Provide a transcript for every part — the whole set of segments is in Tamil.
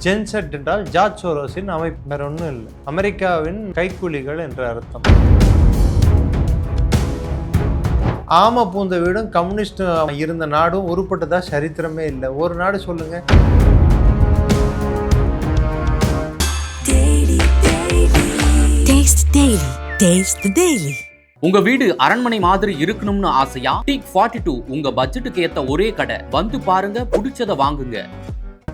ஜென்செட் என்றால் ஜார்ஜ் சோரோஸின் அமைப்பு, வேற ஒன்றும் இல்லை. அமெரிக்காவின் கைக்கூலிகள் என்ற அர்த்தம். ஆம பூந்த வீடும் கம்யூனிஸ்ட் இருந்த நாடும் உருப்பட்டதா சரித்திரமே இல்லை. ஒரு நாடு சொல்லுங்க. உங்க வீடு அரண்மனை மாதிரி இருக்கணும்னு ஆசையா? டீக் 42 உங்க பட்ஜெட்டுக்கு ஏத்த ஒரே கடை. வந்து பாருங்க, பிடிச்சத வாங்குங்க.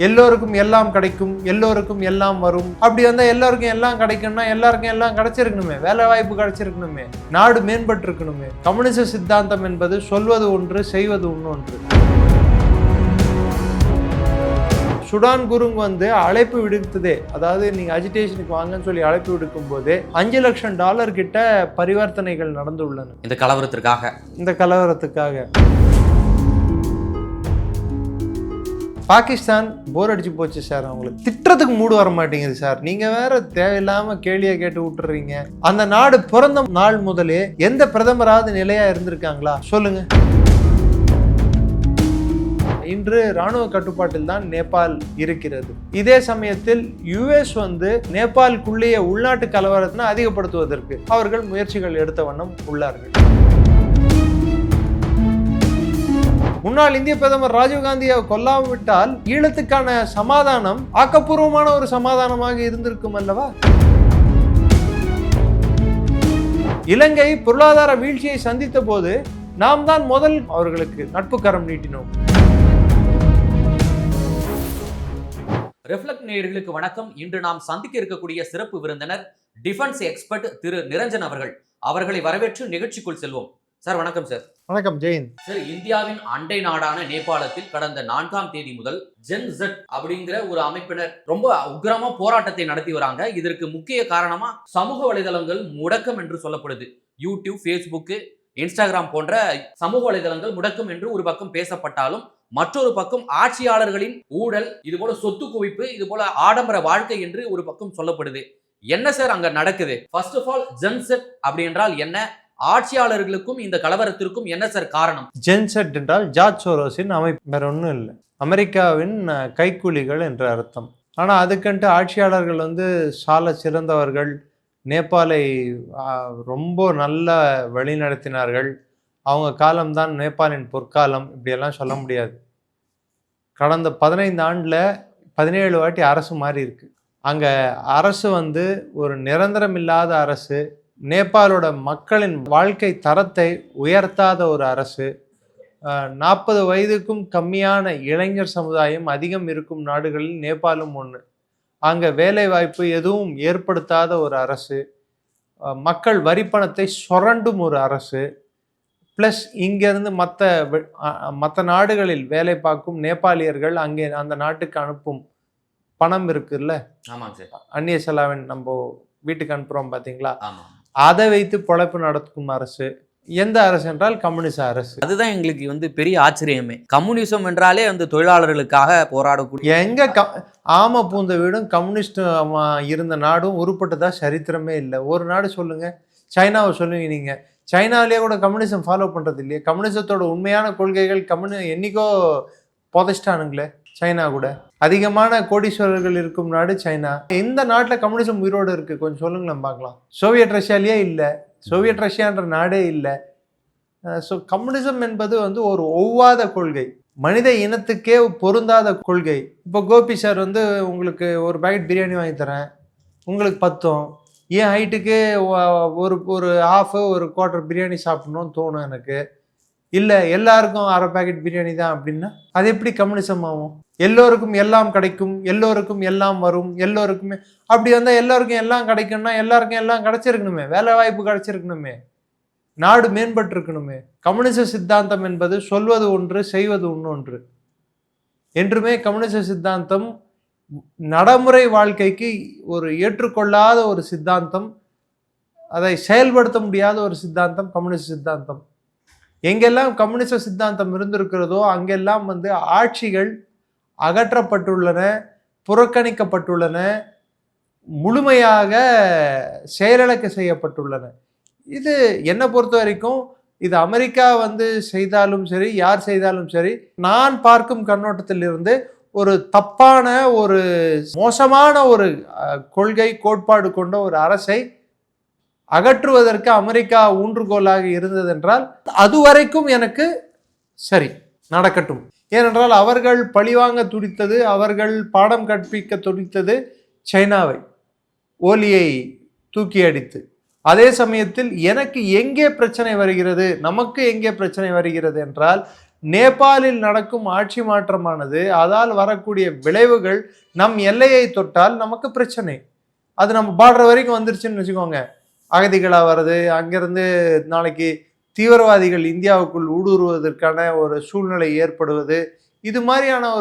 எல்லோருக்கும் எல்லாம் கிடைக்கும், எல்லோருக்கும் எல்லாம் வரும். அப்படி வந்தா எல்லாருக்கும் எல்லாம் கிடைக்கும்னா எல்லாருக்கும் எல்லாம் கிடைச்சிருக்கணுமே, வேலை வாய்ப்பு கிடைச்சிருக்கணுமே, நாடு மேம்பட்டு இருக்கணுமே. கம்யூனிச சித்தாந்தம் என்பது சொல்வது ஒன்று, செய்வது இன்னொன்று. சுடான் குருங் அழைப்பு விடுத்ததே, அதாவது நீங்க அஜிடேஷனுக்கு வாங்கன்னு சொல்லி அழைப்பு விடுக்கும் போதே $5 லட்சம் கிட்ட பரிவர்த்தனைகள் நடந்துள்ளன இந்த கலவரத்துக்காக. பாகிஸ்தான் போர் அடிச்சு போச்சு சார். அவங்களுக்கு திட்டத்துக்கு மூடு வர மாட்டேங்குது சார். நீங்க வேற தேவையில்லாம கேள்வியை கேட்டு விட்டுறீங்க. அந்த நாடு பிறந்த நாள் முதலே எந்த பிரதமராவது நிலையா இருந்திருக்காங்களா சொல்லுங்க. இன்று ராணுவ கட்டுப்பாட்டில் தான் நேபாள் இருக்கிறது. இதே சமயத்தில் யுஎஸ் நேபாளுக்குள்ளேயே உள்நாட்டு கலவரத்தை அதிகப்படுத்துவதற்கு அவர்கள் முயற்சிகள் எடுத்த வண்ணம் உள்ளார்கள். முன்னாள் இந்திய பிரதமர் ராஜீவ்காந்தியை கொல்லாவிட்டால் ஈழத்துக்கான சமாதானம் ஆக்கப்பூர்வமான ஒரு சமாதானமாக இருந்திருக்கும் அல்லவா? இலங்கை பொருளாதார வீழ்ச்சியை சந்தித்த போது நாம் தான் முதல் அவர்களுக்கு நட்பு கரம் நீட்டினோம். ரெஃப்ளெக்ட் நேயர்களுக்கு வணக்கம். இன்று நாம் சந்திக்க இருக்கக்கூடிய சிறப்பு விருந்தினர் டிஃபென்ஸ் எக்ஸ்பர்ட் திரு நிரஞ்சன் அவர்களை வரவேற்று நிகழ்ச்சிக்குள் செல்வோம். சார் வணக்கம். சார் வணக்கம். ஜெயின் சார், இந்தியாவின் அண்டை நாடான நேபாளத்தில் கடந்த 4ஆம் தேதி முதல் ஜென்செட் அப்படிங்கிற ஒரு அமைப்பினர் ரொம்ப உக்கிரமா போராட்டத்தை நடத்தி வராங்க. இதற்கு முக்கிய காரணமா சமூக வலைதளங்கள் முடக்கம் என்று சொல்லப்படுது. யூடியூப், ஃபேஸ்புக், இன்ஸ்டாகிராம் போன்ற சமூக வலைதளங்கள் முடக்கம் என்று ஒரு பக்கம் பேசப்பட்டாலும், மற்றொரு பக்கம் ஆட்சியாளர்களின் ஊழல், இது போல சொத்து குவிப்பு, இது போல ஆடம்பர வாழ்க்கை என்று ஒரு பக்கம் சொல்லப்படுது. என்ன சார் அங்க நடக்குது? ஃபர்ஸ்ட் ஆஃப் ஆல், ஜென்செட் அப்படி என்றால் என்ன? ஆட்சியாளர்களுக்கும் இந்த கலவரத்திற்கும் என்ன சார் காரணம்? ஜென்செட் என்றால் ஜார்ஜ் சோரோஸின் அமைப்பு, வேற ஒன்றும் இல்லை. அமெரிக்காவின் கைக்கூலிகள் என்ற அர்த்தம். ஆனா அதுக்கன்ட்டு ஆட்சியாளர்கள் சால சிறந்தவர்கள், நேபாளை ரொம்ப நல்ல வழி நடத்தினார்கள், அவங்க காலம்தான் நேபாளின் பொற்காலம், இப்படியெல்லாம் சொல்ல முடியாது. கடந்த 15 ஆண்டில் 17 வாட்டி அரசு மாறி இருக்கு. அங்கே அரசு ஒரு நிரந்தரம் இல்லாத அரசு, நேபாளோட மக்களின் வாழ்க்கை தரத்தை உயர்த்தாத ஒரு அரசு, 40 வயதுக்கும் கம்மியான இளைஞர் சமுதாயம் அதிகம் இருக்கும் நாடுகளில் நேபாளும் ஒன்று. அங்கே வேலை வாய்ப்பு எதுவும் ஏற்படுத்தாத ஒரு அரசு, மக்கள் வரிப்பணத்தை சுரண்டும் ஒரு அரசு, ப்ளஸ் இங்கேருந்து மற்ற நாடுகளில் வேலை பார்க்கும் நேபாளியர்கள் அங்கே அந்த நாட்டுக்கு அனுப்பும் பணம் இருக்குல்ல, ஆமாம் சார், அந்நிய செலாவணி நம்ம வீட்டுக்கு அனுப்புகிறோம் பார்த்தீங்களா, அதை வைத்து பொழைப்பு நடத்தும் அரசு. எந்த அரசு என்றால் கம்யூனிச அரசு. அதுதான் எங்களுக்கு பெரிய ஆச்சரியமே. கம்யூனிசம் என்றாலே தொழிலாளர்களுக்காக போராடக்கூடிய ஆம பூந்த வீடும் கம்யூனிஸ்ட் இருந்த நாடும் உருப்பட்டதா சரித்திரமே இல்லை. ஒரு நாடு சொல்லுங்க. சைனாவை சொல்லுவீங்க நீங்க. சைனாவிலேயே கூட கம்யூனிசம் ஃபாலோ பண்றது இல்லையே. கம்யூனிசத்தோட உண்மையான கொள்கைகள் என்னைக்கோ புதைச்சிட்டானுங்களே. சைனா கூட அதிகமான கோடீஸ்வரர்கள் இருக்கும் நாடு சைனா. இந்த நாட்டில் கம்யூனிசம் உயிரோடு இருக்கு, கொஞ்சம் சொல்லுங்களேன் பார்க்கலாம். சோவியத் ரஷ்யாலேயே இல்லை, சோவியத் ரஷ்யான்ற நாடே இல்லை. ஸோ கம்யூனிசம் என்பது ஒரு ஒவ்வாத கொள்கை, மனித இனத்துக்கே பொருந்தாத கொள்கை. இப்போ கோபி சார் உங்களுக்கு ஒரு பேக்கெட் பிரியாணி வாங்கி தரேன், உங்களுக்கு பத்தும். என் ஹைட்டுக்கு ஒரு ஹாஃபு ஒரு குவார்ட்டர் பிரியாணி சாப்பிடணும்னு தோணும் எனக்கு. இல்லை எல்லாருக்கும் அரை பேக்கெட் பிரியாணி தான் அப்படின்னா அது எப்படி கம்யூனிசம் ஆகும்? எல்லோருக்கும் எல்லாம் கிடைக்கும், எல்லோருக்கும் எல்லாம் வரும், எல்லோருக்குமே. அப்படி வந்தால் எல்லாருக்கும் எல்லாம் கிடைக்கும்னா எல்லாருக்கும் எல்லாம் கிடைச்சிருக்கணுமே, வேலை வாய்ப்பு கிடைச்சிருக்கணுமே, நாடு மேம்பட்டு இருக்கணுமே. கம்யூனிச சித்தாந்தம் என்பது சொல்வது ஒன்று, செய்வது இன்னொன்று. என்றுமே கம்யூனிச சித்தாந்தம் நடைமுறை வாழ்க்கைக்கு ஒரு ஏற்றுக்கொள்ளாத ஒரு சித்தாந்தம், அதை செயல்படுத்த முடியாத ஒரு சித்தாந்தம் கம்யூனிச சித்தாந்தம். எங்கெல்லாம் கம்யூனிச சித்தாந்தம் இருந்திருக்கிறதோ அங்கெல்லாம் ஆட்சிகள் அகற்றப்பட்டுள்ளன, புறக்கணிக்கப்பட்டுள்ளன, முழுமையாக செயலிழக்க செய்யப்பட்டுள்ளன. இது என்னை பொறுத்த வரைக்கும் இது அமெரிக்கா செய்தாலும் சரி, யார் செய்தாலும் சரி, நான் பார்க்கும் கண்ணோட்டத்தில் இருந்து ஒரு தப்பான ஒரு மோசமான ஒரு கொள்கை கோட்பாடு கொண்ட ஒரு அரசை அகற்றுவதற்கு அமெரிக்கா ஊன்றுகோலாக இருந்ததென்றால் அதுவரைக்கும் எனக்கு சரி நடக்கட்டும். ஏனென்றால் அவர்கள் பழிவாங்க துடித்தது, அவர்கள் பாடம் கற்பிக்க துடித்தது சைனாவை, ஓலியை தூக்கி அடித்து. அதே சமயத்தில் எனக்கு எங்கே பிரச்சனை வருகிறது, நமக்கு எங்கே பிரச்சனை வருகிறது என்றால் நேபாளில் நடக்கும் ஆட்சி மாற்றமானது அதால் வரக்கூடிய விளைவுகள் நம் எல்லையை தொட்டால் நமக்கு பிரச்சனை. அது நம்ம பார்டர் வரைக்கும் வந்துருச்சுன்னு வச்சுக்கோங்க, அகதிகளாக வருது, அங்கிருந்து நாளைக்கு தீவிரவாதிகள் இந்தியாவுக்குள் ஊடுருவதற்கான ஒரு சூழ்நிலை ஏற்படுவது, இது மாதிரியான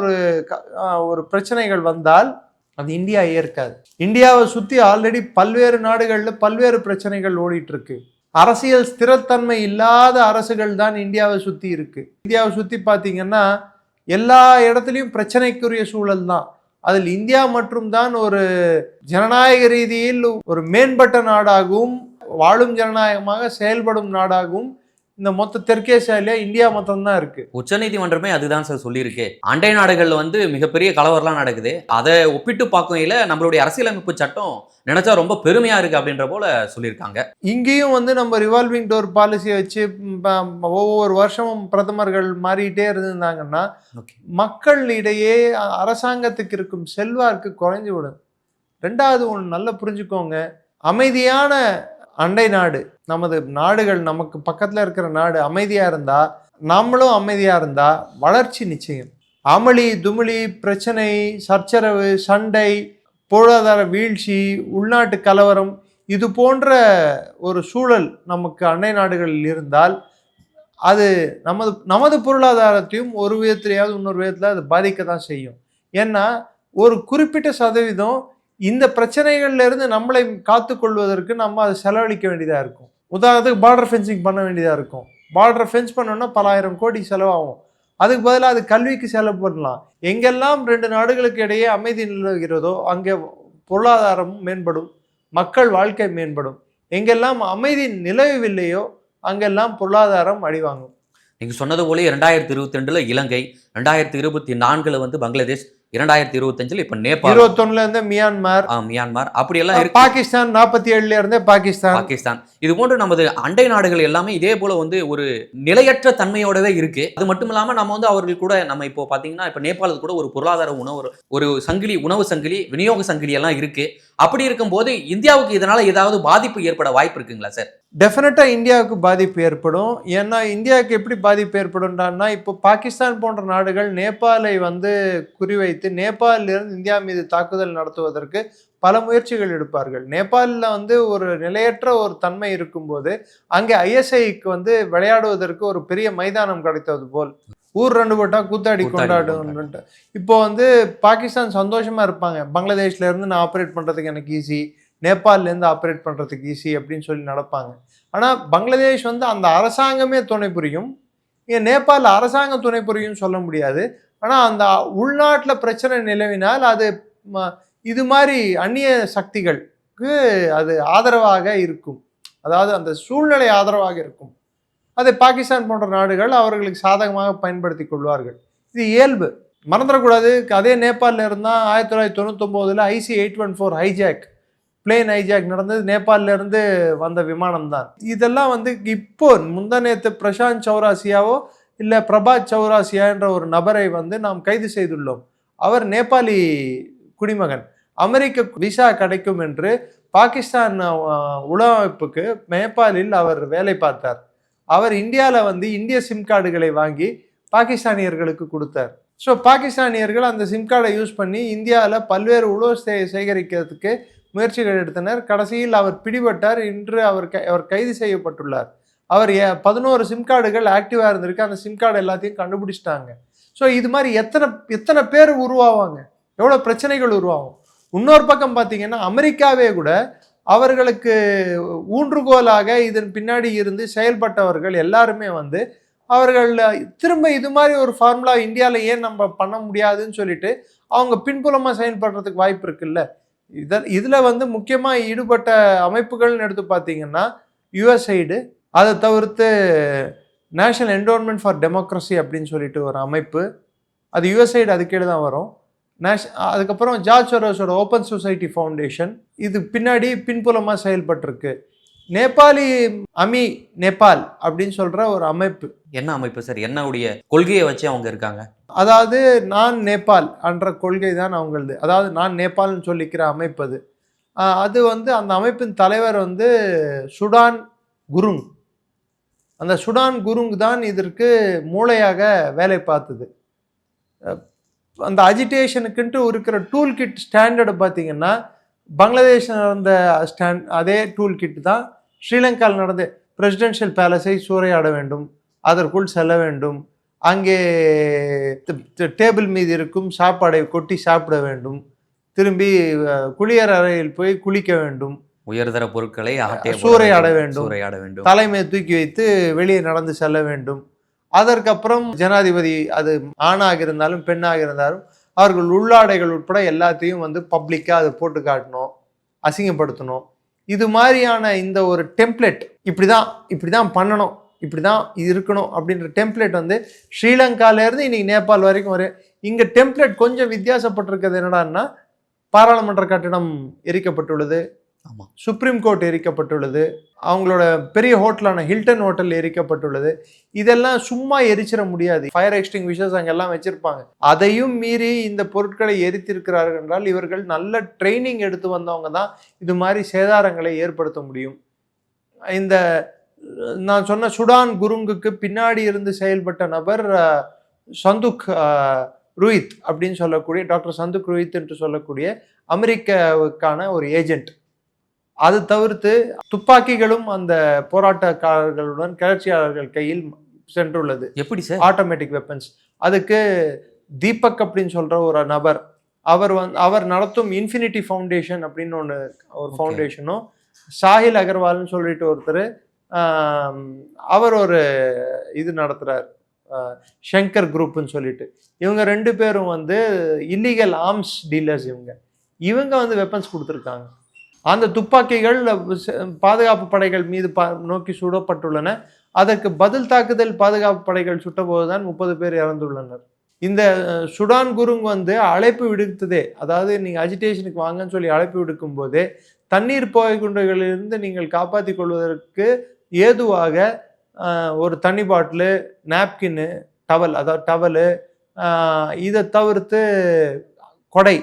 ஒரு பிரச்சனைகள் வந்தால் அது இந்தியா ஏற்காது. இந்தியாவை சுற்றி ஆல்ரெடி பல்வேறு நாடுகளில் பல்வேறு பிரச்சனைகள் ஓடிட்டு இருக்கு. அரசியல் ஸ்திரத்தன்மை இல்லாத அரசுகள் தான் இந்தியாவை சுற்றி இருக்கு. இந்தியாவை சுற்றி பார்த்தீங்கன்னா எல்லா இடத்துலையும் பிரச்சனைக்குரிய சூழல் தான். அதில் இந்தியா மற்றும் தான் ஒரு ஜனநாயக ரீதியில் ஒரு மேம்பட்ட நாடாகவும் வாழும் ஜனநாயகமாக செயல்படும் நாடாகவும் இந்த மொத்த தெற்கேசியாவிலே இந்தியா மொத்தம் தான் இருக்கு. உச்சநீதிமன்றமே அதுதான் சார் சொல்லியிருக்கு. அண்டை நாடுகள்ல வந்து மிகப்பெரிய கலவரம்லாம் நடக்குது. அதை ஒப்பிட்டு பார்க்கையில நம்மளுடைய அரசியலமைப்பு சட்டம் நினைச்சா ரொம்ப பெருமையா இருக்கு அப்படின்ற போல சொல்லியிருக்காங்க. இங்கேயும் வந்து நம்ம ரிவால்விங் டோர் பாலிசியை வச்சு ஒவ்வொரு வருஷமும் பிரதமர்கள் மாறிட்டே இருந்திருந்தாங்கன்னா மக்கள் இடையே அரசாங்கத்துக்கு இருக்கும் செல்வாக்கு குறைஞ்சு விடும். ரெண்டாவது ஒன்று நல்லா புரிஞ்சுக்கோங்க, அமைதியான அண்டை நாடு, நமது நாடுகள் நமக்கு பக்கத்தில் இருக்கிற நாடு அமைதியாக இருந்தால் நம்மளும் அமைதியாக இருந்தால் வளர்ச்சி நிச்சயம். அமளி துமிழி பிரச்சனை, சர்ச்சரவு, சண்டை, பொருளாதார வீழ்ச்சி, உள்நாட்டு கலவரம், இது போன்ற ஒரு சூழல் நமக்கு அண்டை நாடுகளில் இருந்தால் அது நமது பொருளாதாரத்தையும் ஒரு விதத்திலேயாவது இன்னொரு விதத்தில் அது பாதிக்க தான் செய்யும். ஏன்னா ஒரு குறிப்பிட்ட சதவீதம் இந்த பிரச்சனைகள்ல இருந்து நம்மளை காத்துக்கொள்வதற்கு நம்ம அதை செலவழிக்க வேண்டியதாக இருக்கும். உதாரணத்துக்கு பார்டர் ஃபென்சிங் பண்ண வேண்டியதாக இருக்கும். பார்டரை ஃபென்ஸ் பண்ணோன்னா பல ஆயிரம் கோடி செலவாகும். அதுக்கு பதிலாக அது கல்விக்கு செலவு பண்ணலாம். எங்கெல்லாம் ரெண்டு நாடுகளுக்கு இடையே அமைதி நிலவுகிறதோ அங்கே பொருளாதாரமும் மேம்படும், மக்கள் வாழ்க்கை மேம்படும். எங்கெல்லாம் அமைதி நிலவவில்லையோ அங்கெல்லாம் பொருளாதாரம் அடிவாங்கும். நீங்கள் சொன்னது போல 2022 இலங்கை, 2024 வந்து பங்களாதேஷ், 2025 இப்ப நேபாள், 21 இருந்து மியான்மர், அப்படியெல்லாம் இருக்கு. பாகிஸ்தான் 47 இருந்தே பாகிஸ்தான். இது போன்று நமது அண்டை நாடுகள் எல்லாமே இதே போல வந்து ஒரு நிலையற்ற தன்மையோடவே இருக்கு. அது மட்டும் இல்லாம நம்ம வந்து அவர்கள் கூட நம்ம இப்போ பாத்தீங்கன்னா இப்ப நேபாளத்துக்கு கூட ஒரு பொருளாதார ஒரு சங்கிலி, உணவு சங்கிலி, விநியோக சங்கிலி எல்லாம் இருக்கு. அப்படி இருக்கும்போது இந்தியாவுக்கு இதனால ஏதாவது பாதிப்பு ஏற்பட வாய்ப்பு இருக்குங்களா சார்? டெஃபினட்டா இந்தியாவுக்கு பாதிப்பு ஏற்படும். ஏன்னா இந்தியாவுக்கு எப்படி பாதிப்பு ஏற்படும்னா, இப்போ பாகிஸ்தான் போன்ற நாடுகள் நேபாளை வந்து குறிவைத்து நேபாளிலிருந்து இந்தியா மீது தாக்குதல் நடத்துவதற்கு பல முயற்சிகள் எடுப்பார்கள். நேபாளில் வந்து ஒரு நிலையற்ற ஒரு தன்மை இருக்கும்போது அங்கே ஐஎஸ்ஐக்கு வந்து விளையாடுவதற்கு ஒரு பெரிய மைதானம் கிடைத்தது போல், ஊர் ரெண்டு போட்டா கூத்தாடி கொண்டாடுன்ட்டு. இப்போ வந்து பாகிஸ்தான் சந்தோஷமா இருப்பாங்க, பங்களாதேஷ்ல இருந்து நான் ஆப்ரேட் பண்றதுக்கு எனக்கு ஈஸி, நேபாளிலேருந்து ஆப்ரேட் பண்ணுறதுக்கு ஈஸி அப்படின்னு சொல்லி நடப்பாங்க. ஆனால் பங்களாதேஷ் வந்து அந்த அரசாங்கமே துணை புரியும், இங்கே நேபாளில் அரசாங்கம் துணை புரியும் சொல்ல முடியாது. ஆனால் அந்த உள்நாட்டில் பிரச்சனை நிலவினால் அது இது மாதிரி அந்நிய சக்திகளுக்கு அது ஆதரவாக இருக்கும். அதாவது அந்த சூழ்நிலை ஆதரவாக இருக்கும். அதை பாகிஸ்தான் போன்ற நாடுகள் அவர்களுக்கு சாதகமாக பயன்படுத்தி கொள்வார்கள். இது இயல்பு, மறந்துடக்கூடாது. அதே நேபாளில் இருந்தால் 1999 IC-814 ஹைஜாக், பிளேன் ஹைஜாக் நடந்தது நேபாளில இருந்து வந்த விமானம் தான். இதெல்லாம் வந்து இப்போ முந்தானேத்து பிரசாந்த் சௌராசியாவோ இல்லை பிரபாத் சௌராசியா என்ற ஒரு நபரை வந்து நாம் கைது செய்துள்ளோம். அவர் நேபாளி குடிமகன். அமெரிக்க விசா கிடைக்கும் என்று பாகிஸ்தான் உளவமைப்புக்கு நேபாளில் அவர் வேலை பார்த்தார். அவர் இந்தியாவில் வந்து இந்திய சிம் கார்டுகளை வாங்கி பாகிஸ்தானியர்களுக்கு கொடுத்தார். ஸோ பாகிஸ்தானியர்கள் அந்த சிம் கார்டை யூஸ் பண்ணி இந்தியாவில் பல்வேறு உளவு சேகரிக்கிறதுக்கு முயற்சிகள் எடுத்தனர். கடைசியில் அவர் பிடிபட்டார். இன்று அவர் கைது செய்யப்பட்டுள்ளார். அவர் 11 சிம் கார்டுகள் ஆக்டிவாக இருந்திருக்கு. அந்த சிம் கார்டு எல்லாத்தையும் கண்டுபிடிச்சிட்டாங்க. ஸோ இது மாதிரி எத்தனை பேர் உருவாவாங்க, எவ்வளோ பிரச்சனைகள் உருவாகும். இன்னொரு பக்கம் பார்த்தீங்கன்னா அமெரிக்காவே கூட அவர்களுக்கு ஊன்றுகோலாக இதன் பின்னாடி இருந்து செயல்பட்டவர்கள் எல்லாருமே வந்து அவர்கள் திரும்ப இது மாதிரி ஒரு ஃபார்முலா இந்தியாவில் ஏன் நம்ம பண்ண முடியாதுன்னு சொல்லிட்டு அவங்க பின்புலமாக செயல்படுறதுக்கு வாய்ப்பு இருக்குல்ல. இதில் வந்து முக்கியமாக ஈடுபட்ட அமைப்புகள்னு எடுத்து பார்த்தீங்கன்னா USAID, அதை தவிர்த்து நேஷனல் என்டோன்மெண்ட் ஃபார் டெமோக்ரஸி அப்படின்னு சொல்லிட்டு ஒரு அமைப்பு, அது USAID அதுக்கீழே தான் வரும். அதுக்கப்புறம் ஜார்ஜ் சோரோஸோட ஓப்பன் சொசைட்டி ஃபவுண்டேஷன் இது பின்னாடி பின்புலமாக செயல்பட்டிருக்கு. நேபாளி அமி நேபாள் அப்படின்னு சொல்கிற ஒரு அமைப்பு. என்ன அமைப்பு சார்? என்னுடைய கொள்கையை வச்சு அவங்க இருக்காங்க? அதாவது நான் நேபாள் என்ற கொள்கை தான் அவங்களது. அதாவது நான் நேபாள்னு சொல்லிக்கிற அமைப்பு அது. அது வந்து அந்த அமைப்பின் தலைவர் வந்து சுடான் குருங். அந்த சுடான் குருங் தான் இதற்கு மூளையாக வேலை பார்த்தது. அந்த அஜிடேஷனுக்குன்ட்டு இருக்கிற டூல் கிட் ஸ்டாண்டர்டு பார்த்தீங்கன்னா பங்களாதேஷ் நடந்த அதே டூல் கிட் தான் ஸ்ரீலங்காவில் நடந்த பிரசிடென்ஷியல் பேலஸை சூறையாட வேண்டும், அதற்குள் செல்ல வேண்டும், அங்கே டேபிள் மீது இருக்கும் சாப்பாடை கொட்டி சாப்பிட வேண்டும், திரும்பி குளியர் அறையில் போய் குளிக்க வேண்டும், உயர்தர பொருட்களை சூறையாட வேண்டும், தலைமையை தூக்கி வைத்து வெளியே நடந்து செல்ல வேண்டும். அதற்கப்புறம் ஜனாதிபதி அது ஆணாக இருந்தாலும் பெண்ணாக இருந்தாலும் அவர்கள் உள்ளாடைகள் உட்பட எல்லாத்தையும் வந்து பப்ளிக்காக அதை போட்டு காட்டணும், அசிங்கப்படுத்தணும். இது மாதிரியான இந்த ஒரு டெம்ப்ளேட் இப்படி தான் பண்ணணும், இப்படி தான் இருக்கணும் அப்படின்ற டெம்ப்ளேட் வந்து ஸ்ரீலங்காவிலேருந்து இன்னைக்கு நேபாள் வரைக்கும் வரும். இங்கே டெம்ப்ளேட் கொஞ்சம் வித்தியாசப்பட்டிருக்கிறது என்னடான்னா, பாராளுமன்ற கட்டிடம் எரிக்கப்பட்டுள்ளது, ஆமாம், சுப்ரீம் கோர்ட் எரிக்கப்பட்டுள்ளது, அவங்களோட பெரிய ஹோட்டலான ஹில்டன் ஹோட்டல் எரிக்கப்பட்டுள்ளது. இதெல்லாம் சும்மா எரிச்சிட முடியாது, ஃபயர் எக்ஸ்டிங்விஷர்ஸ் அங்கெல்லாம் வச்சிருப்பாங்க. அதையும் மீறி இந்த பொருட்களை எரித்திருக்கிறார்கள் என்றால் இவர்கள் நல்ல ட்ரைனிங் எடுத்து வந்தவங்க தான் இது மாதிரி சேதாரங்களை ஏற்படுத்த முடியும். இந்த நான் சொன்ன சுடான் குருங்குக்கு பின்னாடி இருந்து செயல்பட்ட நபர் சந்துக் ருயித் அப்படின்னு சொல்லக்கூடிய டாக்டர் சந்துக் ருயித் என்று சொல்லக்கூடிய அமெரிக்காவுக்கான ஒரு ஏஜென்ட். அது தவிர்த்து துப்பாக்கிகளும் அந்த போராட்டக்காரர்களுடன் கிளர்ச்சியாளர்கள் கையில் சென்றுள்ளது. எப்படி சார்? Automatic weapons. அதுக்கு தீபக் அப்படின்னு சொல்ற ஒரு நபர், அவர் நடத்தும் இன்ஃபினிட்டி ஃபவுண்டேஷன் அப்படின்னு ஒரு ஃபவுண்டேஷனும், சாஹில் அகர்வால்னு சொல்லிட்டு ஒருத்தர் அவர் ஒரு இது நடத்துறார், ஷங்கர் குரூப்னு சொல்லிட்டு. இவங்க 2 பேரும் வந்து இல்லீகல் ஆர்ம்ஸ் டீலர்ஸ். இவங்க வந்து வெப்பன்ஸ் கொடுத்துருக்காங்க. அந்த துப்பாக்கிகள் பாதுகாப்பு படைகள் மீது நோக்கி சுடப்பட்டுள்ளன. அதற்கு பதில் தாக்குதல் பாதுகாப்பு படைகள் சுட்டபோதுதான் 30 பேர் இறந்துள்ளனர். இந்த சுடான் குருங் வந்து அழைப்பு விடுத்ததே, அதாவது நீங்கள் அஜிடேஷனுக்கு வாங்கன்னு சொல்லி அழைப்பு விடுக்கும் போதே தண்ணீர் புகைக்குண்டுகளிலிருந்து நீங்கள் காப்பாற்றி கொள்வதற்கு ஏதுவாக ஒரு தண்ணி பாட்டிலு, நாப்கின்னு, டவல், அதாவது டவலு, இதை தவிர்த்து கொடை,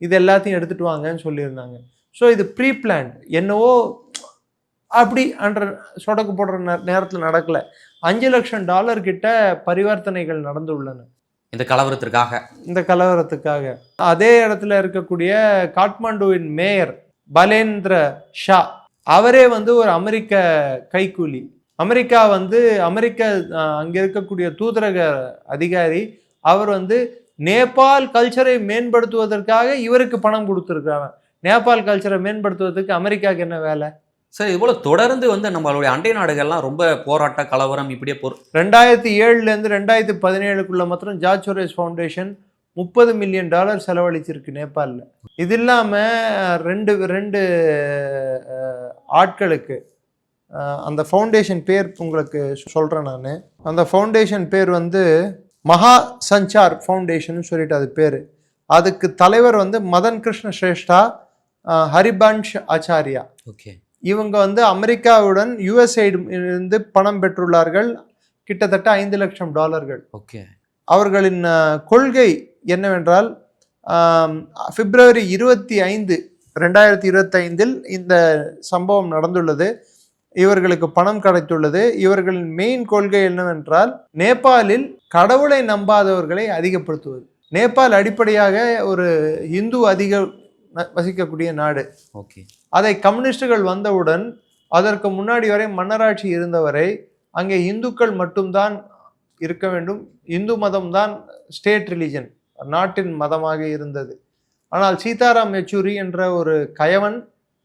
இது எல்லாத்தையும் எடுத்துகிட்டு வாங்கன்னு சொல்லியிருந்தாங்க. ஸோ இது ப்ரீ பிளான். என்னவோ அப்படி அன்ற சொடக்கு போடுற நேரத்தில் நடக்கலை. $5 லட்சம் கிட்ட பரிவர்த்தனைகள் நடந்துள்ளன இந்த கலவரத்துக்காக. அதே இடத்துல இருக்கக்கூடிய காட்மாண்டுவின் மேயர் பலேந்திர ஷா, அவரே வந்து ஒரு அமெரிக்க கைக்கூலி. அமெரிக்க அங்கே இருக்கக்கூடிய தூதரக அதிகாரி. அவர் வந்து நேபாள் கல்ச்சரை மேம்படுத்துவதற்காக இவருக்கு பணம் கொடுத்துருக்காங்க. நேபாள் கல்ச்சரை மேம்படுத்துவதற்கு அமெரிக்காவுக்கு என்ன வேலை சார்? இது போல தொடர்ந்து வந்து நம்மளுடைய அண்டை நாடுகள்லாம் ரொம்ப போராட்ட கலவரம் இப்படியே 2007 2017 மாத்திரம் ஜார்ஜ் சோரோஸ் ஃபவுண்டேஷன் $30 மில்லியன் செலவழிச்சிருக்கு நேபாளில். இது இல்லாமல் ரெண்டு ஆட்களுக்கு அந்த ஃபவுண்டேஷன் பேர் உங்களுக்கு சொல்கிறேன் நான். அந்த ஃபவுண்டேஷன் பேர் வந்து மகா சஞ்சார் ஃபவுண்டேஷன் சொல்லிட்டு அது பேர். அதுக்கு தலைவர் வந்து மதன் கிருஷ்ண ஸ்ரேஷ்டா, ஹரிபன்ஷ் ஆச்சாரியா. ஓகே. இவங்க வந்து அமெரிக்காவுடன் USAID இருந்து பணம் பெற்றுள்ளார்கள், கிட்டத்தட்ட $5 லட்சம். ஓகே. அவர்களின் கொள்கை என்னவென்றால், February 25, 2025 இந்த சம்பவம் நடந்துள்ளது. இவர்களுக்கு பணம் கிடைத்துள்ளது. இவர்களின் மெயின் கொள்கை என்னவென்றால், நேபாளில் கடவுளை நம்பாதவர்களை அதிகப்படுத்துவது. நேபாள் அடிப்படையாக ஒரு இந்து அதிக வசிக்கக்கூடிய நாடு. ஓகே. அதை கம்யூனிஸ்டுகள் வந்தவுடன், அதற்கு முன்னாடி வரை மன்னராட்சி இருந்தவரை அங்கே இந்துக்கள் மட்டும்தான் இருக்க வேண்டும், இந்து மதம் தான் ஸ்டேட் ரிலிஜன், நாட்டின் மதமாக இருந்தது. ஆனால் சீதாராம் யெச்சூரி என்ற ஒரு கயவன்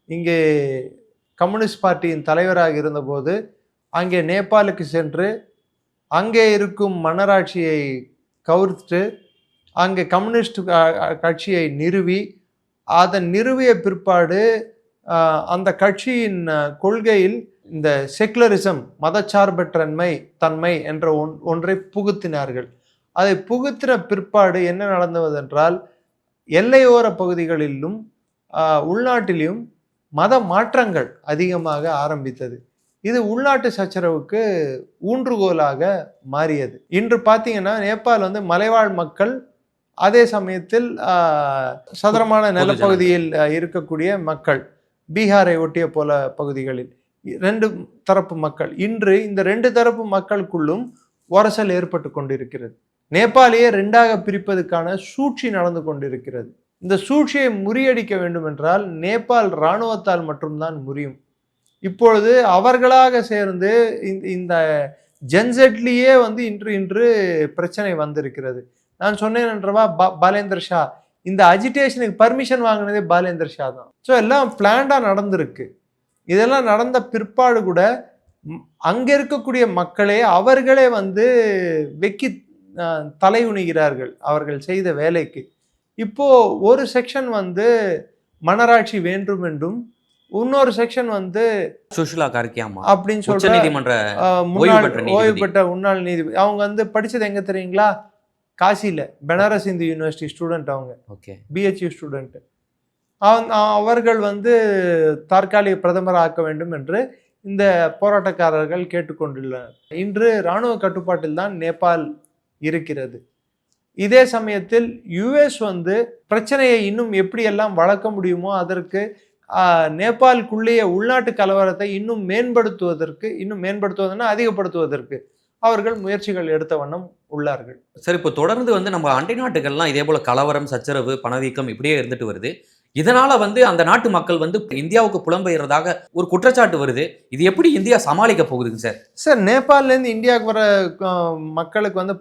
இங்கே கம்யூனிஸ்ட் பார்ட்டியின் தலைவராக இருந்தபோது அங்கே நேபாளுக்கு சென்று அங்கே இருக்கும் மன்னராட்சியை கவுர்த்து அங்கே கம்யூனிஸ்ட் கட்சியை நிறுவி, அதன் நிறுவிய பிற்பாடு அந்த கட்சியின் கொள்கையில் இந்த செக்குலரிசம், தன்மை என்ற ஒன்றை புகுத்தினார்கள். அதை புகுத்தின பிற்பாடு என்ன நடந்ததென்றால், எல்லையோர பகுதிகளிலும் உள்நாட்டிலும் மத மாற்றங்கள் அதிகமாக ஆரம்பித்தது. இது உள்நாட்டு சச்சரவுக்கு ஊன்றுகோலாக மாறியது. இன்று பார்த்தீங்கன்னா நேபாள் வந்து மலைவாழ் மக்கள், அதே சமயத்தில் சதுரமான நிலப்பகுதியில் இருக்கக்கூடிய மக்கள், பீகாரை ஒட்டிய போல பகுதிகளில் 2 தரப்பு மக்கள். இன்று இந்த 2 தரப்பு மக்களுக்குள்ளும் உரசல் ஏற்பட்டு கொண்டிருக்கிறது. நேபாளையே 2ஆக பிரிப்பதற்கான சூழ்ச்சி நடந்து கொண்டிருக்கிறது. இந்த சூழ்ச்சியை முறியடிக்க வேண்டும் என்றால் நேபாள் இராணுவத்தால் மட்டும்தான் முடியும். இப்பொழுது அவர்களாக சேர்ந்து இந்த ஜென்செட்லேயே வந்து இன்று பிரச்சனை வந்திருக்கிறது. நான் சொன்னேன் என்றவா பாலேந்தர் ஷா, இந்த அஜிடேஷனுக்கு பர்மிஷன் வாங்கினதே பாலேந்தர் ஷா தான். ஸோ எல்லாம் பிளான்டாக நடந்திருக்கு. இதெல்லாம் நடந்த பிற்பாடு கூட அங்கே இருக்கக்கூடிய மக்களே அவர்களே வந்து வெக்கி தலையுணிகிறார்கள் அவர்கள் செய்த வேலைக்கு. இப்போ ஒரு செக்ஷன் வந்து மன்னராட்சி வேண்டும் என்றும், இன்னொரு செக்ஷன் வந்து சுஷிலா கார்கியாமா அப்படின்னு சொல்ற ஓய்வு பெற்ற முன்னாள் நீதிபதி. அவங்க வந்து படிச்சது எங்க தெரியுங்களா? காசியில பனாரஸ் இந்து யூனிவர்சிட்டி ஸ்டூடெண்ட். அவங்க பிஹெச்யூ ஸ்டூடெண்ட். அவர்கள் வந்து தற்காலிக பிரதமர் ஆக்க வேண்டும் என்று இந்த போராட்டக்காரர்கள் கேட்டுக்கொண்டுள்ளனர். இன்று இராணுவ கட்டுப்பாட்டில் தான் நேபாள் இருக்கிறது. இதே சமயத்தில் யுஎஸ் வந்து பிரச்சனையை இன்னும் எப்படியெல்லாம் வளர்க்க முடியுமோ அதற்கு நேபாளுக்குள்ளேயே உள்நாட்டு கலவரத்தை இன்னும் மேம்படுத்துவதுன்னா அதிகப்படுத்துவதற்கு அவர்கள் முயற்சிகள் எடுத்த வண்ணம் உள்ளார்கள். சரி, இப்போ தொடர்ந்து வந்து நம்ம அண்டை நாட்டுகள்லாம் இதே போல கலவரம், சச்சரவு, பணவீக்கம் இப்படியே இருந்துட்டு வருது. இதனால வந்து அந்த நாட்டு மக்கள் வந்து இந்தியாவுக்கு புலம்பெயர்றதாக ஒரு குற்றச்சாட்டு வருது. இது எப்படி இந்தியா சமாளிக்க போகுதுங்க சார்? சார், நேபாளிலேருந்து இந்தியாவுக்கு வர மக்களுக்கு வந்து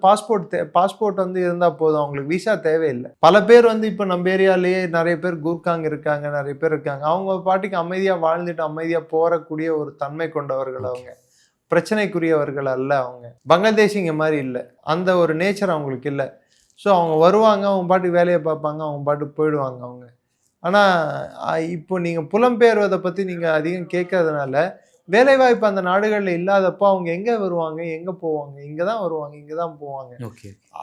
பாஸ்போர்ட் வந்து இருந்தால் போதும், அவங்களுக்கு விசா தேவையில்லை. பல பேர் வந்து இப்போ நம்ம ஏரியாலேயே நிறைய பேர் கூர்க்காங்க இருக்காங்க, நிறைய பேர் இருக்காங்க. அவங்க பாட்டுக்கு அமைதியாக வாழ்ந்துட்டு அமைதியாக போகக்கூடிய ஒரு தன்மை கொண்டவர்கள். அவங்க பிரச்சனைக்குரியவர்கள் அல்ல. அவங்க பங்களாதேஷிங்க மாதிரி இல்லை, அந்த ஒரு நேச்சர் அவங்களுக்கு இல்லை. ஸோ அவங்க வருவாங்க, அவங்க பாட்டுக்கு வேலையை பார்ப்பாங்க, அவங்க பாட்டுக்கு போயிடுவாங்க அவங்க. ஆனால் இப்போ நீங்கள் புலம்பெயர்வதை பற்றி நீங்கள் அதிகம் கேட்கறதுனால வேலைவாய்ப்பு அந்த நாடுகளில் இல்லாதப்போ அவங்க எங்கே வருவாங்க, எங்கே போவாங்க? இங்கே தான் வருவாங்க, இங்கே தான் போவாங்க.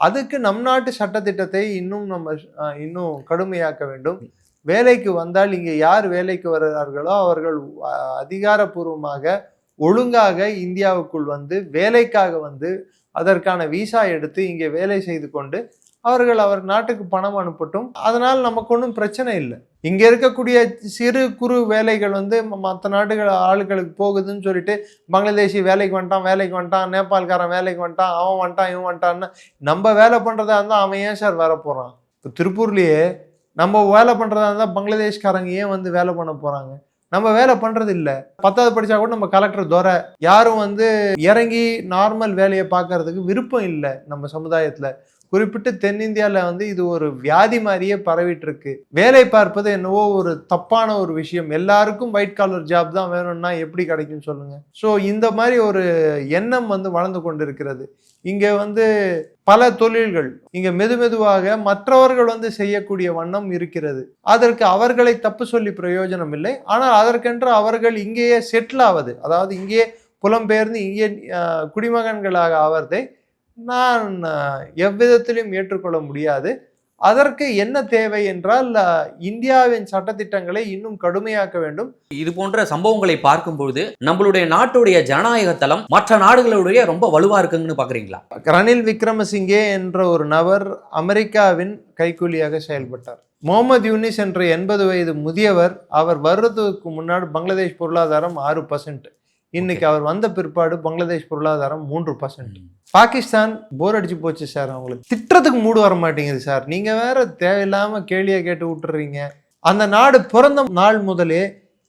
அதுக்கு நம் நாட்டு சட்டத்திட்டத்தை இன்னும் கடுமையாக்க வேண்டும். வேலைக்கு வந்தால் இங்கே யார் வேலைக்கு வருகிறார்களோ அவர்கள் அதிகாரப்பூர்வமாக ஒழுங்காக இந்தியாவுக்குள் வந்து வேலைக்காக வந்து அதற்கான விசா எடுத்து இங்கே வேலை செய்து கொண்டு அவர் நாட்டுக்கு பணம் அனுப்பட்டும். அதனால் நமக்கு ஒன்றும் பிரச்சனை இல்லை. இங்கே இருக்கக்கூடிய சிறு குறு வேலைகள் வந்து மற்ற நாடுகள் ஆளுகளுக்கு போகுதுன்னு சொல்லிட்டு பங்களாதேஷி வேலைக்கு வந்துட்டான், நேபாள்காரன் வேலைக்கு வந்துட்டான், அவன் வந்துட்டான், இவன் வந்துட்டான்னு நம்ம வேலை பண்ணுறதா இருந்தால் அவன் ஏன் சார் வர போகிறான்? இப்போ திருப்பூர்லேயே நம்ம வேலை பண்ணுறதா இருந்தால் பங்களாதேஷ்காரங்க ஏன் வந்து வேலை பண்ண போகிறாங்க? நம்ம வேலை பண்ணுறது இல்லை. 10வது படித்தா கூட நம்ம கலெக்டர் துறை யாரும் வந்து இறங்கி நார்மல் வேலையை பார்க்கறதுக்கு விருப்பம் இல்லை நம்ம சமுதாயத்தில். குறிப்பிட்டு தென்னிந்தியாவில் வந்து இது ஒரு வியாதி மாதிரியே பரவிட்டு இருக்கு. வேலை பார்ப்பது என்னவோ ஒரு தப்பான ஒரு விஷயம். எல்லாருக்கும் ஒயிட் காலர் ஜாப் தான் வேணும்னா எப்படி கிடைக்கும் சொல்லுங்க? ஸோ இந்த மாதிரி ஒரு எண்ணம் வந்து வளர்ந்து கொண்டிருக்கிறது. இங்கே வந்து பல தொழில்கள் இங்கே மெதுவாக மற்றவர்கள் வந்து செய்யக்கூடிய வண்ணம் இருக்கிறது. அதற்கு அவர்களை தப்பு சொல்லி பிரயோஜனம் இல்லை. ஆனால் அதற்கென்று அவர்கள் இங்கேயே செட்டில் ஆவது, அதாவது இங்கேயே புலம்பெயர்ந்து இங்கே குடிமகன்களாக ஆவதை நான் எவ்விதத்திலும் ஏற்றுக்கொள்ள முடியாது. அதற்கு என்ன தேவை என்றால் இந்தியாவின் சட்டத்திட்டங்களை இன்னும் கடுமையாக்க வேண்டும். இது போன்ற சம்பவங்களை பார்க்கும்பொழுது நம்மளுடைய நாட்டுடைய ஜனநாயக தளம் மற்ற நாடுகளுடைய ரொம்ப வலுவா இருக்குன்னு பாக்குறீங்களா? ரணில் விக்ரமசிங்கே என்ற ஒரு நபர் அமெரிக்காவின் கைக்கூலியாக செயல்பட்டார். முகமது யூனிஸ் என்ற 80 வயது முதியவர், அவர் வர்றதுக்கு முன்னாடி பங்களாதேஷ் பொருளாதாரம் 6%. இன்னைக்கு அவர் வந்த பிற்பாடு பங்களாதேஷ் பொருளாதாரம் 3%. பாகிஸ்தான் போர் அடிச்சு போச்சு சார். அவங்களுக்கு திட்டத்துக்கு மூடு வர மாட்டேங்குது சார். நீங்க வேற தேவையில்லாம கேள்வியை கேட்டு விட்டுறீங்க. அந்த நாடு பிறந்த நாள் முதலே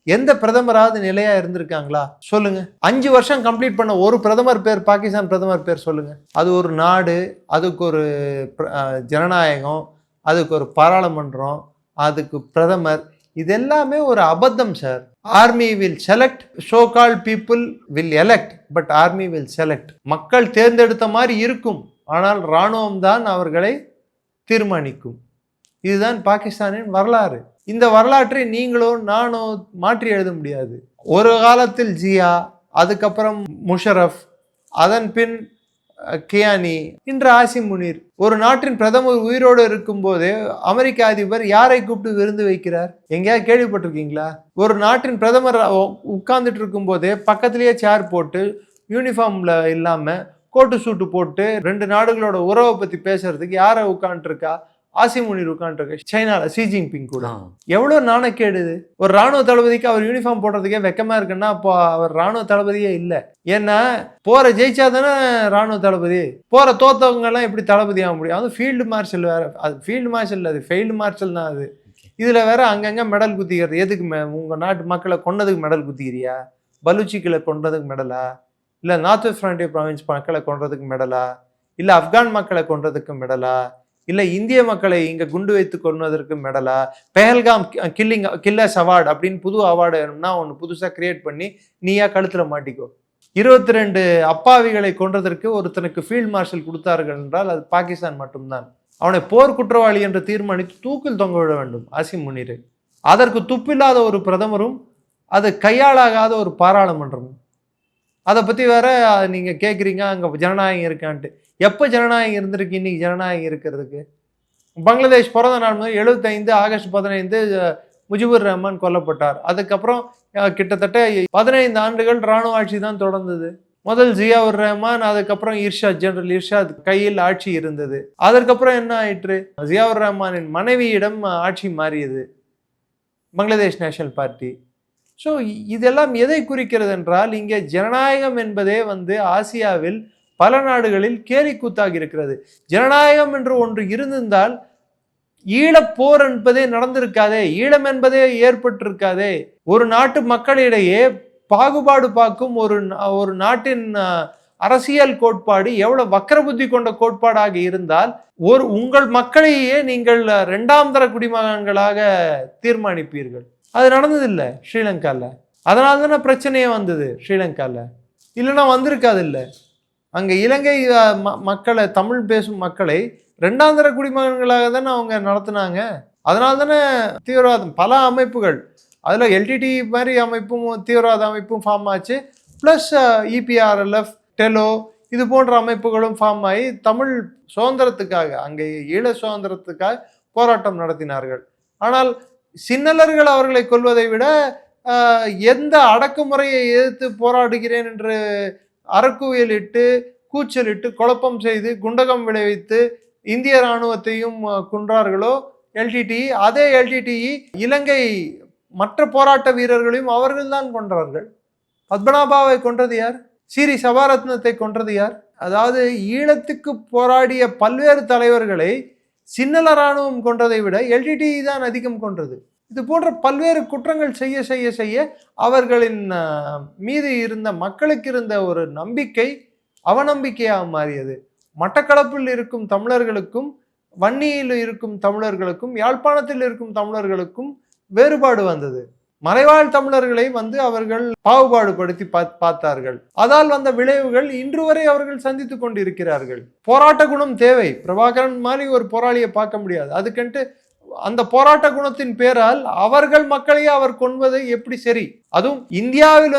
எந்த பிரதமராவது நிலையா இருந்திருக்காங்களா சொல்லுங்க? 5 வருஷம் கம்ப்ளீட் பண்ண ஒரு பிரதமர் பேர், பாகிஸ்தான் பிரதமர் பேர் சொல்லுங்க. அது ஒரு நாடு, அதுக்கு ஒரு ஜனநாயகம், அதுக்கு ஒரு பாராளுமன்றம், அதுக்கு பிரதமர், இது எல்லாமே ஒரு அபத்தம் sir. Army will select, so called people will elect, but army will select. மக்கள் தேர்ந்தெடுத்த மாதிரி இருக்கும், ஆனால் இராணுவம் தான் அவர்களை தீர்மானிக்கும். இதுதான் பாகிஸ்தானின் வரலாறு. இந்த வரலாற்றை நீங்களோ நானோ மாற்றி எழுத முடியாது. ஒரு காலத்தில் ஜியா, அதுக்கப்புறம் முஷரஃப், அதன் பின் கியானி, இன்று ஆசிம் முனீர். ஒரு நாட்டின் பிரதமர் உயிரோடு இருக்கும்போது அமெரிக்க அதிபர் யாரை கூப்பிட்டு விருந்து வைக்கிறார்? எங்கேயாவது கேள்விப்பட்டிருக்கீங்களா? ஒரு நாட்டின் பிரதமர் உட்கார்ந்துட்டு இருக்கும் போதே பக்கத்திலேயே சேர் போட்டு யூனிஃபார்ம்ல இல்லாம கோட்டு சூட்டு போட்டு 2 நாடுகளோட உறவை பத்தி பேசுறதுக்கு யாரை உட்காந்துருக்கா? ஆசிம் முனீர் உட்காந்துருக்க. சைனால ஷி ஜின்பிங் கூட. எவ்வளவு நாணக்கேடு இது. ஒரு ராணுவ தளபதிக்கு அவர் யூனிஃபார்ம் போடுறதுக்கே வெக்கமா இருக்குன்னா அப்போ அவர் ராணுவ தளபதியே இல்லை. ஏன்னா போற ஜெயிச்சா தானே ராணுவ தளபதி, போற தோத்தவங்க எல்லாம் எப்படி தளபதி ஆக முடியும்? அது ஃபீல்டு மார்ஷல் வேற. அது ஃபீல்டு மார்ஷல், அது ஃபெயில்டு மார்ஷல் தான் அது. இதுல வேற அங்கங்க மெடல் குத்திக்கிறது. எதுக்கு? உங்க நாட்டு மக்களை கொன்னதுக்கு மெடல் குத்திக்கிறியா? பலூச்சிகளை கொன்றதுக்கு மெடலா? இல்ல நார்த் வெஸ்ட் ஃப்ரான்டியர் ப்ராவின்ஸ் மக்களை கொன்றதுக்கு மெடலா? இல்ல ஆப்கான் மக்களை கொன்றதுக்கு மெடலா? இல்ல இந்திய மக்களை இங்க குண்டு வைத்து கொள்வதற்கு மெடலா? பெஹல்காம் கில்லர்ஸ் அவார்டு அப்படின்னு புது அவார்டு வேணும்னா ஒன்று புதுசா கிரியேட் பண்ணி நீயா கழுத்துல மாட்டிக்கோ. 22 அப்பாவிகளை கொன்றதற்கு ஒருத்தனுக்கு ஃபீல்ட் மார்ஷல் கொடுத்தார்கள் என்றால் அது பாகிஸ்தான் மட்டும்தான். அவனை போர் குற்றவாளி என்று தீர்மானித்து தூக்கில் தொங்க விட வேண்டும் ஆசிம் முனீரை. அதற்கு துப்பில்லாத ஒரு பிரதமரும் அது கையாளாகாத ஒரு பாராளுமன்றமும். அதை பற்றி வேற நீங்கள் கேட்குறீங்க அங்கே ஜனநாயகம் இருக்கான்ட்டு. எப்போ ஜனநாயகம் இருந்திருக்கு இன்னைக்கு ஜனநாயகம் இருக்கிறதுக்கு? பங்களாதேஷ் பிறந்த நாள் முதல் 75 ஆகஸ்ட் 15 முஜிபுர் ரஹ்மான் கொல்லப்பட்டார். அதுக்கப்புறம் கிட்டத்தட்ட 15 ஆண்டுகள் இராணுவ ஆட்சி தான் தொடர்ந்தது. முதல் ஜியாவுர் ரஹ்மான், அதுக்கப்புறம் இர்ஷாத், ஜெனரல் இர்ஷாத் கையில் ஆட்சி இருந்தது. அதற்கப்புறம் என்ன ஆயிற்று? ஜியாவுர் ரஹ்மானின் மனைவியிடம் ஆட்சி மாறியது பங்களாதேஷ் நேஷனல் பார்ட்டி. ஸோ இதெல்லாம் எதை குறிக்கிறது என்றால் இங்கே ஜனநாயகம் என்பதே ஆசியாவில் பல நாடுகளில் கேலிக்கூத்தாகி இருக்கிறது. ஜனநாயகம் என்று ஒன்று இருந்திருந்தால் ஈழப்போர் என்பதே நடந்திருக்காதே, ஈழம் என்பதே ஏற்பட்டிருக்காதே. ஒரு நாட்டு மக்களிடையே பாகுபாடு பார்க்கும் ஒரு நாட்டின் அரசியல் கோட்பாடு எவ்வளவு வக்கரபுத்தி கொண்ட கோட்பாடாக இருந்தால் உங்கள் மக்களையே நீங்கள் 2ஆம் தர குடிமகன்களாக தீர்மானிப்பீர்கள். அது நடந்ததில்லை ஸ்ரீலங்காவில். அதனால தானே பிரச்சனையே வந்தது ஸ்ரீலங்காவில். இல்லைன்னா வந்திருக்காது. இல்லை, அங்கே இலங்கை மக்களை, தமிழ் பேசும் மக்களை 2ஆம் தர குடிமகன்களாக தானே அவங்க நடத்தினாங்க. அதனால தானே தீவிரவாதம் பல அமைப்புகள், அதில் எல்டிடி மாதிரி அமைப்பும் தீவிரவாத அமைப்பும் ஃபார்ம் ஆச்சு. ப்ளஸ் இபிஆர்எல்எஃப், டெலோ இது போன்ற அமைப்புகளும் ஃபார்ம் ஆகி தமிழ் சுதந்திரத்துக்காக, அங்கே ஈழ சுதந்திரத்துக்காக போராட்டம் நடத்தினார்கள். ஆனால் சின்னலர்கள் அவர்களை கொல்வதை விட எந்த அடக்குமுறையை எதிர்த்து போராடுகிறேன் என்று அறக்குவியலிட்டு, கூச்சலிட்டு, குழப்பம் செய்து, குண்டகம் விளைவித்து இந்திய இராணுவத்தையும் கொன்றார்களோ எல்டிடி, அதே எல்டிடி இலங்கை மற்ற போராட்ட வீரர்களையும் அவர்கள்தான் கொன்றார்கள். பத்மநாபாவை கொன்றது யார்? சீரி சபாரத்னத்தை கொன்றது யார்? அதாவது ஈழத்துக்கு போராடிய பல்வேறு தலைவர்களை சின்னல இராணுவம் கொன்றதை விட எல்டிடி தான் அதிகம் கொன்றது. இது போன்ற பல்வேறு குற்றங்கள் செய்ய செய்ய செய்ய அவர்களின் மீது இருந்த மக்களுக்கு இருந்த ஒரு நம்பிக்கை அவநம்பிக்கையாக மாறியது. மட்டக்களப்பில் இருக்கும் தமிழர்களுக்கும், வன்னியில் இருக்கும் தமிழர்களுக்கும், யாழ்ப்பாணத்தில் இருக்கும் தமிழர்களுக்கும் வேறுபாடு வந்தது. மலைவாழ் தமிழர்களை அவர்கள் பாகுபாடுபடுத்தி பார்த்தார்கள். அதால் வந்த விளைவுகள் இன்று வரை அவர்கள் சந்தித்து கொண்டிருக்கிறார்கள். போராட்ட குணம் தேவை. பிரபாகரன் மாதிரி ஒரு போராளியை பார்க்க முடியாது. அதுக்கென்று அந்த போராட்ட குணத்தின் பேரால் அவர்கள் மக்களையே அவர் கொன்வது எப்படி சரி? அதுவும் இந்தியாவில்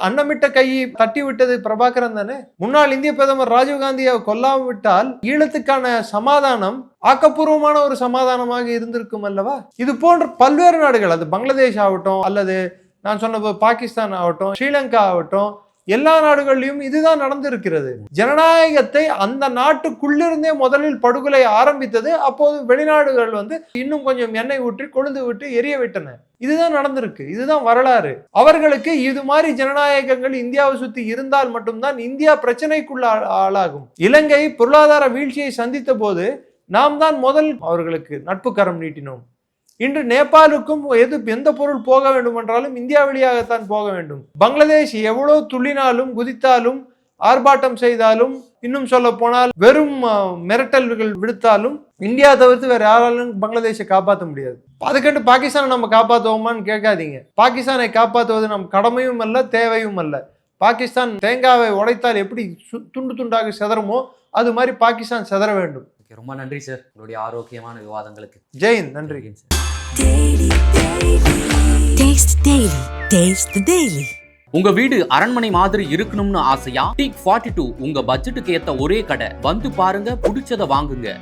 அன்னமிட்ட கையை தட்டி விட்டது பிரபாகரன் தானே. முன்னாள் இந்திய பிரதமர் ராஜீவ்காந்தியை கொல்லாம விட்டால் ஈழத்துக்கான சமாதானம் ஆக்கப்பூர்வமான ஒரு சமாதானமாக இருந்திருக்கும் அல்லவா? இது போன்ற பல்வேறு நாடுகள், அது பங்களாதேஷ் ஆகட்டும், அல்லது நான் சொன்ன பாகிஸ்தான் ஆகட்டும், ஸ்ரீலங்கா ஆகட்டும், எல்லா நாடுகளிலும் இதுதான் நடந்திருக்கிறது. ஜனநாயகத்தை அந்த நாட்டுக்குள்ளிருந்தே முதலில் படுகொலை ஆரம்பித்தது. அப்போது வெளிநாடுகள் இன்னும் கொஞ்சம் எண்ணெய் ஊற்றி கொழுந்து விட்டு எரிய விட்டன. இதுதான் நடந்திருக்கு. இதுதான் வரலாறு. அவர்களுக்கு இது மாதிரி ஜனநாயகங்கள் இந்தியாவை சுத்தி இருந்தால் மட்டும்தான் இந்தியா பிரச்சனைக்குள்ள ஆளாகும். இலங்கை பொருளாதார வீழ்ச்சியை சந்தித்த போது நாம் தான் முதல் அவர்களுக்கு நட்பு கரம் நீட்டினோம். இன்று நேபாளுக்கும் எந்த பொருள் போக வேண்டும் என்றாலும் இந்தியா வழியாகத்தான் போக வேண்டும். பங்களாதேஷ் எவ்வளவு துள்ளினாலும், குதித்தாலும், ஆர்ப்பாட்டம் செய்தாலும், இன்னும் சொல்ல போனால் வெறும் மிரட்டல்கள் விடுத்தாலும் இந்தியா தவிர்த்து வேற யாராலும் பங்களாதேஷை காப்பாற்ற முடியாது. அதுக்கண்டு பாகிஸ்தானை நம்ம காப்பாற்றுவோமான்னு கேட்காதீங்க. பாகிஸ்தானை காப்பாற்றுவது நம் கடமையும் அல்ல, தேவையும் அல்ல. பாகிஸ்தான் தேங்காவை உடைத்தால் எப்படி துண்டு துண்டாக செதறுமோ அது மாதிரி பாகிஸ்தான் செதற வேண்டும். ரொம்ப நன்றி சார், உங்களுடைய ஆரோக்கியமான விவாதங்களுக்கு. ஜெயின், நன்றி. Taste the Daily. உங்க வீடு அரண்மனை மாதிரி இருக்கணும்னு ஆசையா? டீக் 42 உங்க பட்ஜெட்டுக்கு ஏத்த ஒரே கடை. வந்து பாருங்க, பிடிச்சத வாங்குங்க.